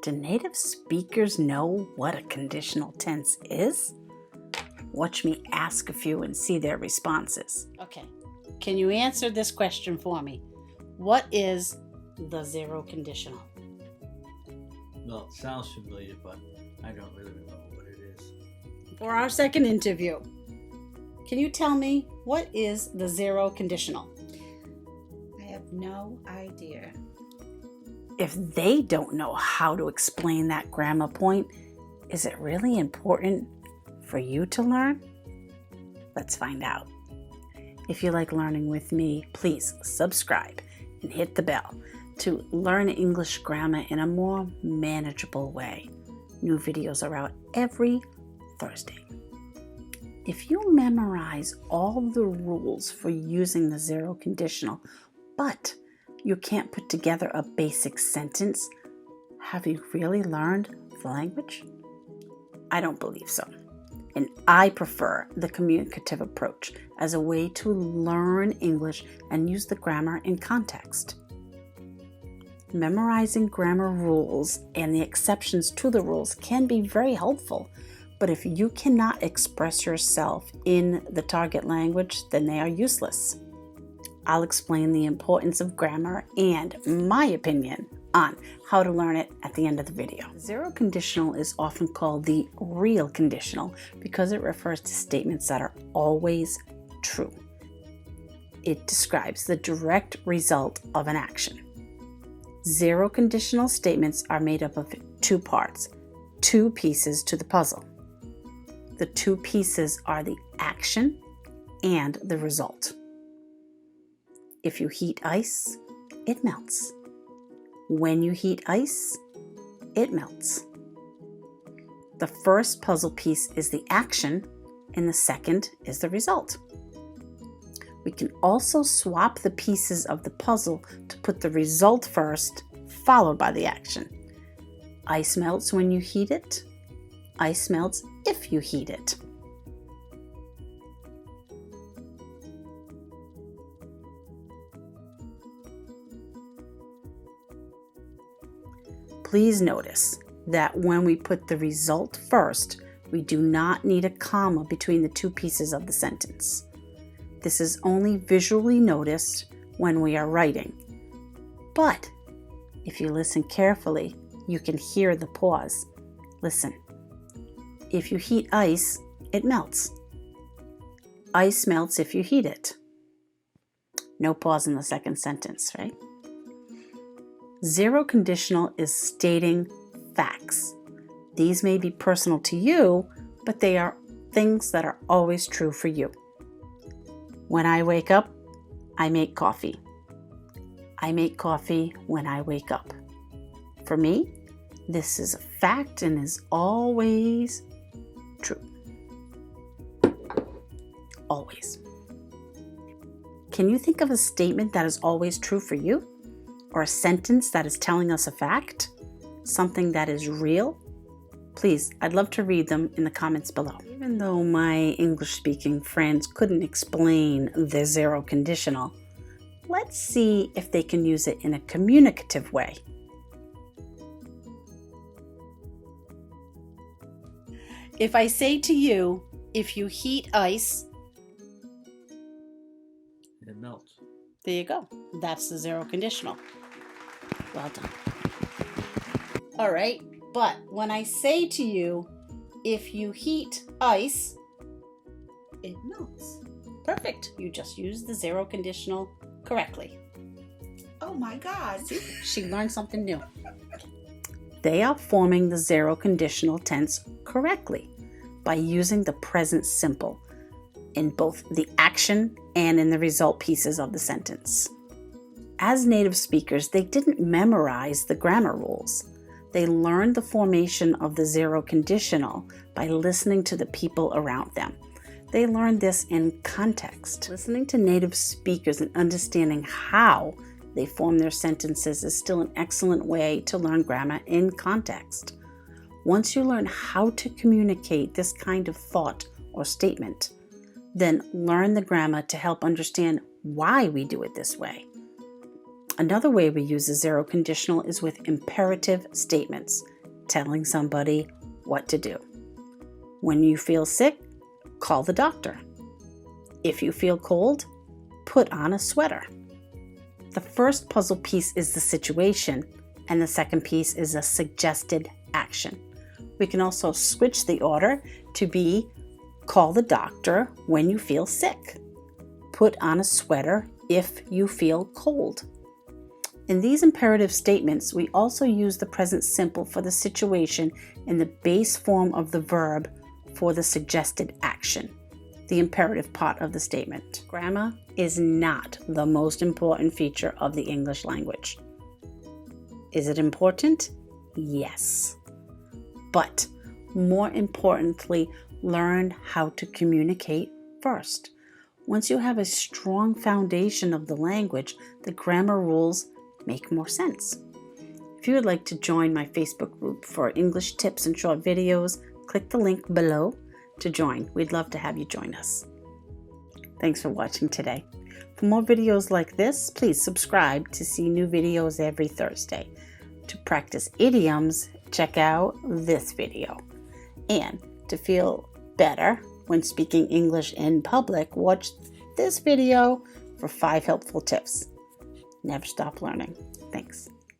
Do native speakers know what a conditional tense is? Watch me ask a few and see their responses. Okay, can you answer this question for me? What is the zero conditional? Well, it sounds familiar, but I don't really remember what it is. For our second interview, can you tell me what is the zero conditional? I have no idea. If they don't know how to explain that grammar point, is it really important for you to learn? Let's find out. If you like learning with me, please subscribe and hit the bell to learn English grammar in a more manageable way. New videos are out every Thursday. If you memorize all the rules for using the zero conditional, but you can't put together a basic sentence, have you really learned the language? I don't believe so. And I prefer the communicative approach as a way to learn English and use the grammar in context. Memorizing grammar rules and the exceptions to the rules can be very helpful, but if you cannot express yourself in the target language, then they are useless. I'll explain the importance of grammar and my opinion on how to learn it at the end of the video. Zero conditional is often called the real conditional because it refers to statements that are always true. It describes the direct result of an action. Zero conditional statements are made up of two parts, two pieces to the puzzle. The two pieces are the action and the result. If you heat ice, it melts. When you heat ice, it melts. The first puzzle piece is the action, and the second is the result. We can also swap the pieces of the puzzle to put the result first, followed by the action. Ice melts when you heat it. Ice melts if you heat it. Please notice that when we put the result first, we do not need a comma between the two pieces of the sentence. This is only visually noticed when we are writing. But if you listen carefully, you can hear the pause. Listen. If you heat ice, it melts. Ice melts if you heat it. No pause in the second sentence, right? Zero conditional is stating facts. These may be personal to you, but they are things that are always true for you. When I wake up, I make coffee. I make coffee when I wake up. For me, this is a fact and is always true. Always. Can you think of a statement that is always true for you? Or a sentence that is telling us a fact? Something that is real? Please, I'd love to read them in the comments below. Even though my English-speaking friends couldn't explain the zero conditional, let's see if they can use it in a communicative way. If I say to you, if you heat ice, It melts. there you go. That's the zero conditional. Well done. All right, but when I say to you, if you heat ice, it melts. Perfect. You just used the zero conditional correctly. Oh my God. She learned something new. They are forming the zero conditional tense correctly by using the present simple in both the action and in the result pieces of the sentence. As native speakers, they didn't memorize the grammar rules. They learned the formation of the zero conditional by listening to the people around them. They learned this in context. Listening to native speakers and understanding how they form their sentences is still an excellent way to learn grammar in context. Once you learn how to communicate this kind of thought or statement, then learn the grammar to help understand why we do it this way. Another way we use the zero conditional is with imperative statements. telling somebody what to do. When you feel sick, call the doctor. If you feel cold, put on a sweater. The first puzzle piece is the situation, and the second piece is a suggested action. We can also switch the order to be call the doctor when you feel sick. Put on a sweater if you feel cold. In these imperative statements, we also use the present simple for the situation and the base form of the verb for the suggested action, the imperative part of the statement. Grammar is not the most important feature of the English language. Is it important? Yes. But more importantly, learn how to communicate first. Once you have a strong foundation of the language, the grammar rules make more sense. If you would like to join my Facebook group for English tips and short videos, click the link below to join. We'd love to have you join us. Thanks for watching today. For more videos like this, please subscribe to see new videos every Thursday. To practice idioms, check out this video. And to feel better when speaking English in public, watch this video for 5 helpful tips. Never stop learning. Thanks.